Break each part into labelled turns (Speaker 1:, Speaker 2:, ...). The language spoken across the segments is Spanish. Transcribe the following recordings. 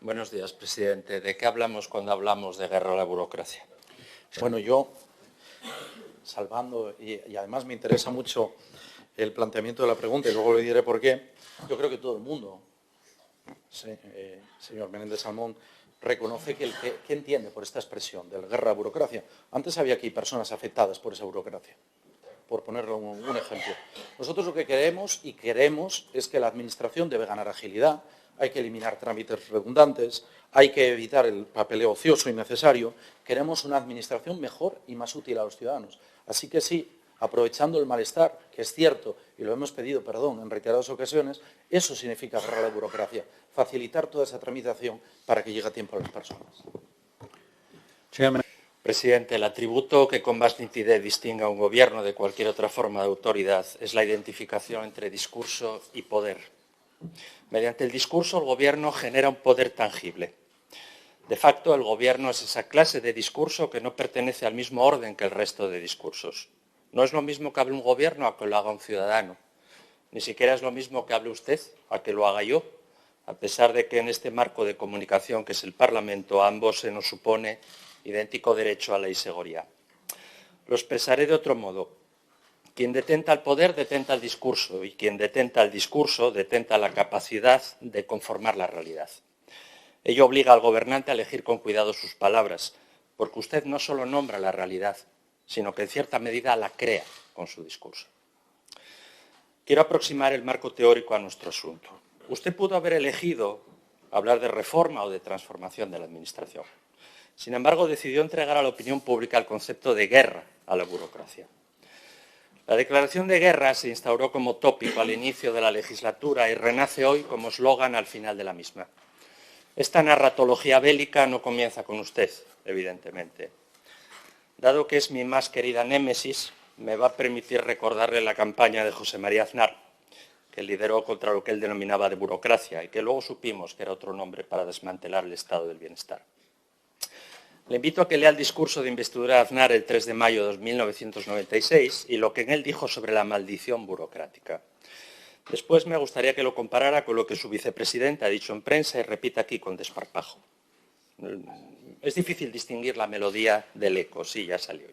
Speaker 1: Buenos días, presidente. ¿De qué hablamos cuando hablamos de guerra a la burocracia?
Speaker 2: Bueno, yo, salvando, y además me interesa mucho el planteamiento de la pregunta, y luego le diré por qué, yo creo que todo el mundo, señor Menéndez Salmón, reconoce que ¿qué entiende por esta expresión de la guerra a la burocracia? Antes había aquí personas afectadas por esa burocracia, por ponerle un ejemplo. Nosotros lo que queremos es que la Administración debe ganar agilidad, hay que eliminar trámites redundantes, hay que evitar el papeleo ocioso innecesario. Queremos una Administración mejor y más útil a los ciudadanos. Así que sí, aprovechando el malestar, que es cierto, y lo hemos pedido, perdón, en reiteradas ocasiones, eso significa guerra a la burocracia, facilitar toda esa tramitación para que llegue a tiempo a las personas.
Speaker 1: Presidente, el atributo que con más nitidez distingue a un gobierno de cualquier otra forma de autoridad es la identificación entre discurso y poder. Mediante el discurso, el gobierno genera un poder tangible. De facto, el gobierno es esa clase de discurso que no pertenece al mismo orden que el resto de discursos. No es lo mismo que hable un gobierno a que lo haga un ciudadano. Ni siquiera es lo mismo que hable usted a que lo haga yo, a pesar de que en este marco de comunicación que es el Parlamento, a ambos se nos supone idéntico derecho a la seguridad. Lo expresaré de otro modo. Quien detenta el poder detenta el discurso y quien detenta el discurso detenta la capacidad de conformar la realidad. Ello obliga al gobernante a elegir con cuidado sus palabras, porque usted no solo nombra la realidad, sino que en cierta medida la crea con su discurso. Quiero aproximar el marco teórico a nuestro asunto. Usted pudo haber elegido hablar de reforma o de transformación de la Administración. Sin embargo, decidió entregar a la opinión pública el concepto de guerra a la burocracia. La declaración de guerra se instauró como tópico al inicio de la legislatura y renace hoy como eslogan al final de la misma. Esta narratología bélica no comienza con usted, evidentemente. Dado que es mi más querida némesis, me va a permitir recordarle la campaña de José María Aznar, que lideró contra lo que él denominaba de burocracia y que luego supimos que era otro nombre para desmantelar el estado del bienestar. Le invito a que lea el discurso de investidura de Aznar el 3 de mayo de 1996 y lo que en él dijo sobre la maldición burocrática. Después me gustaría que lo comparara con lo que su vicepresidente ha dicho en prensa y repita aquí con desparpajo. Es difícil distinguir la melodía del eco. Sí, ya salió.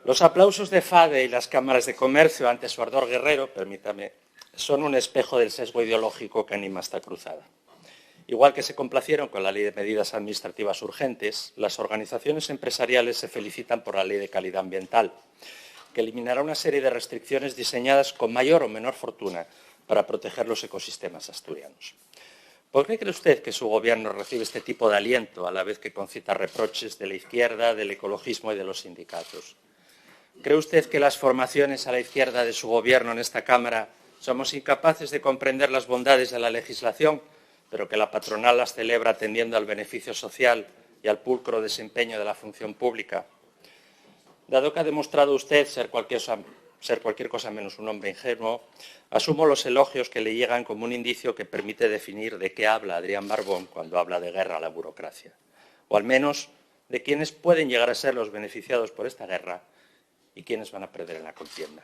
Speaker 1: Los aplausos de FADE y las cámaras de comercio ante su ardor guerrero, permítame, son un espejo del sesgo ideológico que anima esta cruzada. Igual que se complacieron con la Ley de Medidas Administrativas Urgentes, las organizaciones empresariales se felicitan por la Ley de Calidad Ambiental, que eliminará una serie de restricciones diseñadas con mayor o menor fortuna para proteger los ecosistemas asturianos. ¿Por qué cree usted que su gobierno recibe este tipo de aliento a la vez que concita reproches de la izquierda, del ecologismo y de los sindicatos? ¿Cree usted que las formaciones a la izquierda de su gobierno en esta Cámara somos incapaces de comprender las bondades de la legislación, pero que la patronal las celebra atendiendo al beneficio social y al pulcro desempeño de la función pública? Dado que ha demostrado usted ser cualquier cosa menos un hombre ingenuo, asumo los elogios que le llegan como un indicio que permite definir de qué habla Adrián Barbón cuando habla de guerra a la burocracia, o al menos de quiénes pueden llegar a ser los beneficiados por esta guerra y quiénes van a perder en la contienda.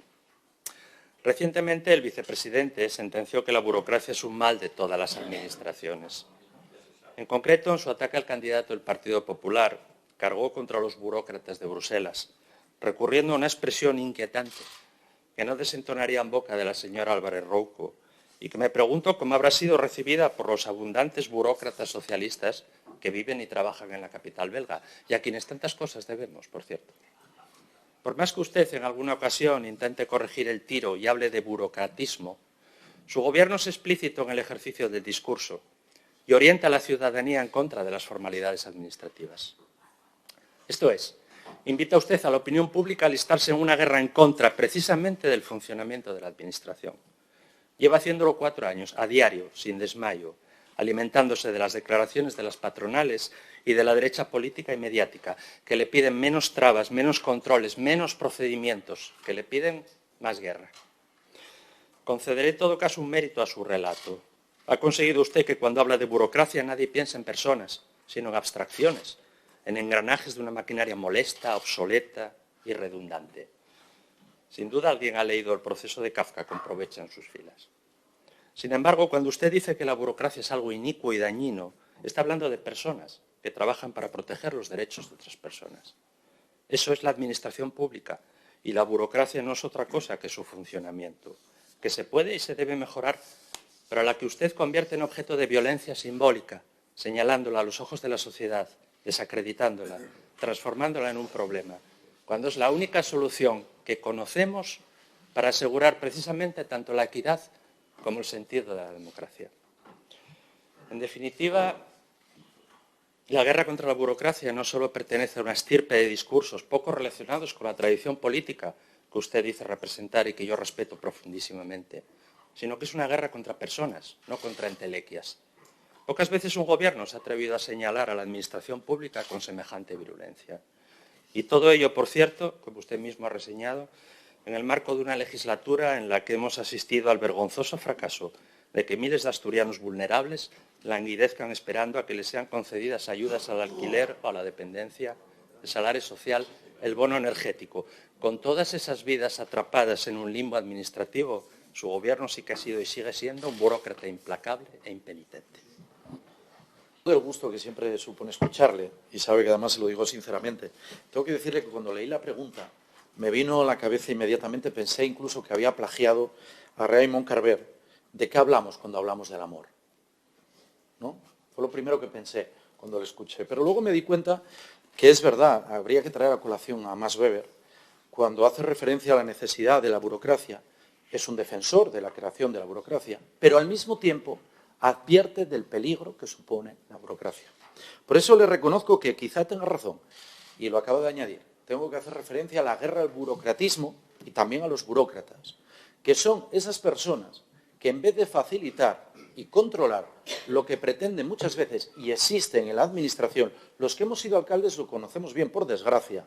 Speaker 1: Recientemente, el vicepresidente sentenció que la burocracia es un mal de todas las administraciones. En concreto, en su ataque al candidato del Partido Popular, cargó contra los burócratas de Bruselas, recurriendo a una expresión inquietante que no desentonaría en boca de la señora Álvarez Rouco y que me pregunto cómo habrá sido recibida por los abundantes burócratas socialistas que viven y trabajan en la capital belga y a quienes tantas cosas debemos, por cierto. Por más que usted en alguna ocasión intente corregir el tiro y hable de burocratismo, su gobierno es explícito en el ejercicio del discurso y orienta a la ciudadanía en contra de las formalidades administrativas. Esto es, invita a usted a la opinión pública a alistarse en una guerra en contra precisamente del funcionamiento de la Administración. Lleva haciéndolo 4 años, a diario, sin desmayo, alimentándose de las declaraciones de las patronales y de la derecha política y mediática, que le piden menos trabas, menos controles, menos procedimientos, que le piden más guerra. Concederé en todo caso un mérito a su relato. Ha conseguido usted que cuando habla de burocracia nadie piense en personas, sino en abstracciones, en engranajes de una maquinaria molesta, obsoleta y redundante. Sin duda alguien ha leído El proceso de Kafka con provecho en sus filas. Sin embargo, cuando usted dice que la burocracia es algo inicuo y dañino, está hablando de personas que trabajan para proteger los derechos de otras personas. Eso es la administración pública y la burocracia no es otra cosa que su funcionamiento, que se puede y se debe mejorar, pero a la que usted convierte en objeto de violencia simbólica, señalándola a los ojos de la sociedad, desacreditándola, transformándola en un problema, cuando es la única solución que conocemos para asegurar precisamente tanto la equidad como el sentido de la democracia. En definitiva, la guerra contra la burocracia no solo pertenece a una estirpe de discursos poco relacionados con la tradición política que usted dice representar y que yo respeto profundísimamente, sino que es una guerra contra personas, no contra entelequias. Pocas veces un gobierno se ha atrevido a señalar a la administración pública con semejante virulencia. Y todo ello, por cierto, como usted mismo ha reseñado, en el marco de una legislatura en la que hemos asistido al vergonzoso fracaso de que miles de asturianos vulnerables languidezcan esperando a que les sean concedidas ayudas al alquiler o a la dependencia, el salario social, el bono energético. Con todas esas vidas atrapadas en un limbo administrativo, su gobierno sí que ha sido y sigue siendo un burócrata implacable e impenitente.
Speaker 2: Del gusto que siempre supone escucharle, y sabe que además se lo digo sinceramente, tengo que decirle que cuando leí la pregunta me vino a la cabeza inmediatamente, pensé incluso que había plagiado a Raymond Carver. ¿De qué hablamos cuando hablamos del amor? ¿No? Fue lo primero que pensé cuando lo escuché. Pero luego me di cuenta que es verdad, habría que traer a colación a Max Weber, cuando hace referencia a la necesidad de la burocracia, es un defensor de la creación de la burocracia, pero al mismo tiempo advierte del peligro que supone la burocracia. Por eso le reconozco que quizá tenga razón, y lo acabo de añadir. Tengo que hacer referencia a la guerra al burocratismo y también a los burócratas, que son esas personas que en vez de facilitar y controlar lo que pretenden muchas veces y existen en la administración, los que hemos sido alcaldes lo conocemos bien, por desgracia,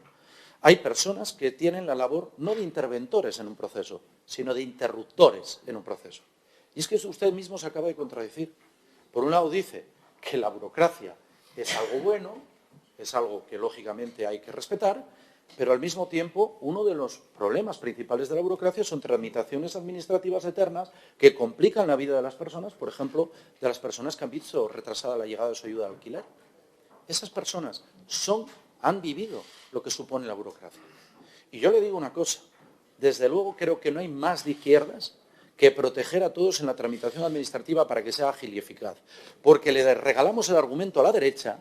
Speaker 2: hay personas que tienen la labor no de interventores en un proceso, sino de interruptores en un proceso. Y es que usted mismo se acaba de contradecir. Por un lado dice que la burocracia es algo bueno, es algo que lógicamente hay que respetar, pero al mismo tiempo uno de los problemas principales de la burocracia son tramitaciones administrativas eternas que complican la vida de las personas, por ejemplo, de las personas que han visto retrasada la llegada de su ayuda de alquiler. Esas personas han vivido lo que supone la burocracia. Y yo le digo una cosa, desde luego creo que no hay más de izquierdas que proteger a todos en la tramitación administrativa para que sea ágil y eficaz, porque le regalamos el argumento a la derecha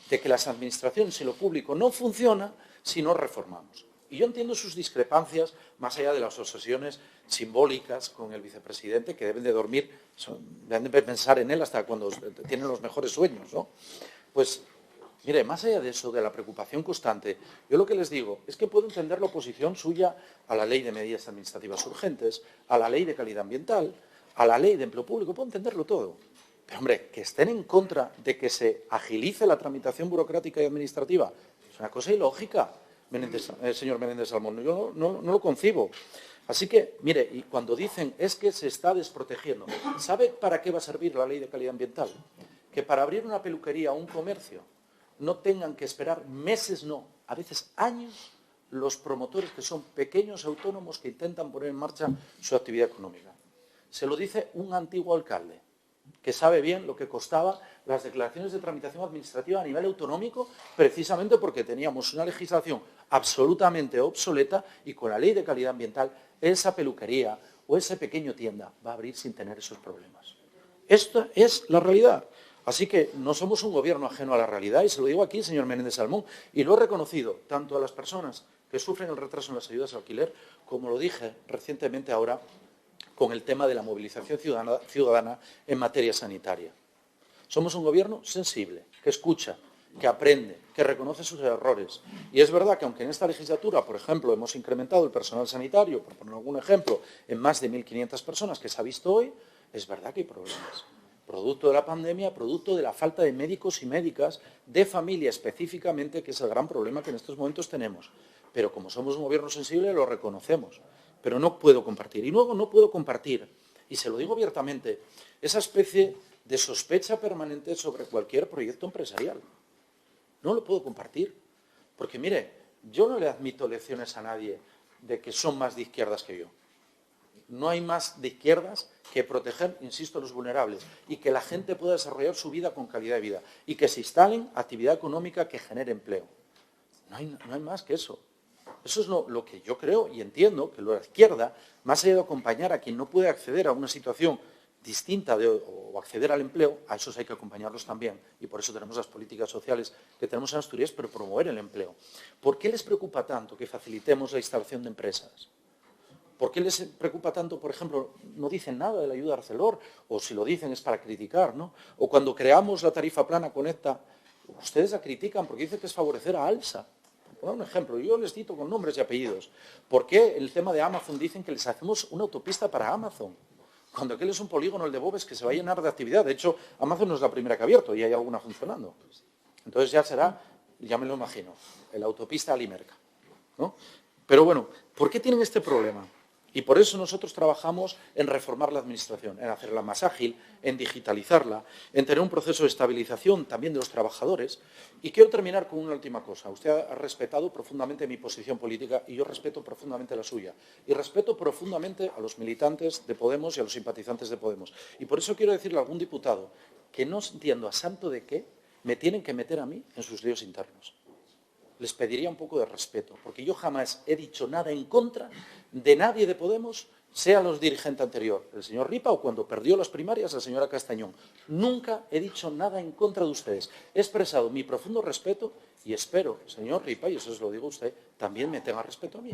Speaker 2: de que las administraciones y lo público no funciona si no reformamos. Y yo entiendo sus discrepancias, más allá de las obsesiones simbólicas con el vicepresidente, que deben de dormir, deben de pensar en él hasta cuando tienen los mejores sueños, ¿no? Pues, mire, más allá de eso, de la preocupación constante, yo lo que les digo es que puedo entender la oposición suya a la ley de medidas administrativas urgentes, a la ley de calidad ambiental, a la ley de empleo público, puedo entenderlo todo. Pero, hombre, que estén en contra de que se agilice la tramitación burocrática y administrativa es una cosa ilógica, señor Menéndez Salmón. Yo no lo concibo. Así que, mire, y cuando dicen es que se está desprotegiendo, ¿sabe para qué va a servir la ley de calidad ambiental? Que para abrir una peluquería o un comercio no tengan que esperar meses, no, a veces años, los promotores que son pequeños autónomos que intentan poner en marcha su actividad económica. Se lo dice un antiguo alcalde, que sabe bien lo que costaba las declaraciones de tramitación administrativa a nivel autonómico, precisamente porque teníamos una legislación absolutamente obsoleta y con la ley de calidad ambiental esa peluquería o esa pequeña tienda va a abrir sin tener esos problemas. Esta es la realidad. Así que no somos un gobierno ajeno a la realidad, y se lo digo aquí, señor Menéndez Salmón, y lo he reconocido tanto a las personas que sufren el retraso en las ayudas al alquiler, como lo dije recientemente ahora con el tema de la movilización ciudadana en materia sanitaria. Somos un gobierno sensible, que escucha, que aprende, que reconoce sus errores. Y es verdad que aunque en esta legislatura, por ejemplo, hemos incrementado el personal sanitario, por poner algún ejemplo, en más de 1.500 personas que se ha visto hoy, es verdad que hay problemas. Producto de la pandemia, producto de la falta de médicos y médicas de familia específicamente, que es el gran problema que en estos momentos tenemos. Pero como somos un gobierno sensible, lo reconocemos. Pero no puedo compartir. Y luego no puedo compartir, y se lo digo abiertamente, esa especie de sospecha permanente sobre cualquier proyecto empresarial. No lo puedo compartir. Porque, mire, yo no le admito lecciones a nadie de que son más de izquierdas que yo. no hay más de izquierdas que proteger, insisto, a los vulnerables y que la gente pueda desarrollar su vida con calidad de vida y que se instalen actividad económica que genere empleo. No hay más que eso. Eso es lo que yo creo y entiendo que la izquierda, más allá de acompañar a quien no puede acceder a una situación distinta o acceder al empleo, a esos hay que acompañarlos también. Y por eso tenemos las políticas sociales que tenemos en Asturias, pero promover el empleo. ¿Por qué les preocupa tanto que facilitemos la instalación de empresas? ¿Por qué les preocupa tanto, por ejemplo, no dicen nada de la ayuda a Arcelor? O si lo dicen es para criticar, ¿no? O cuando creamos la tarifa plana Conecta, ustedes la critican porque dicen que es favorecer a Alsa. Por poner un ejemplo, yo les cito con nombres y apellidos. ¿Por qué el tema de Amazon dicen que les hacemos una autopista para Amazon? Cuando aquel es un polígono, el de Bobes, que se va a llenar de actividad. De hecho, Amazon no es la primera que ha abierto y hay alguna funcionando. Entonces ya será, ya me lo imagino, la autopista Alimerca, ¿no? Pero bueno, ¿por qué tienen este problema? Y por eso nosotros trabajamos en reformar la administración, en hacerla más ágil, en digitalizarla, en tener un proceso de estabilización también de los trabajadores. Y quiero terminar con una última cosa. Usted ha respetado profundamente mi posición política y yo respeto profundamente la suya. Y respeto profundamente a los militantes de Podemos y a los simpatizantes de Podemos. Y por eso quiero decirle a algún diputado que no entiendo a santo de qué me tienen que meter a mí en sus líos internos. Les pediría un poco de respeto, porque yo jamás he dicho nada en contra de nadie de Podemos, sea los dirigentes anterior, el señor Ripa, o cuando perdió las primarias, la señora Castañón. Nunca he dicho nada en contra de ustedes. He expresado mi profundo respeto y espero, señor Ripa, y eso se lo digo a usted, también me tenga respeto a mí.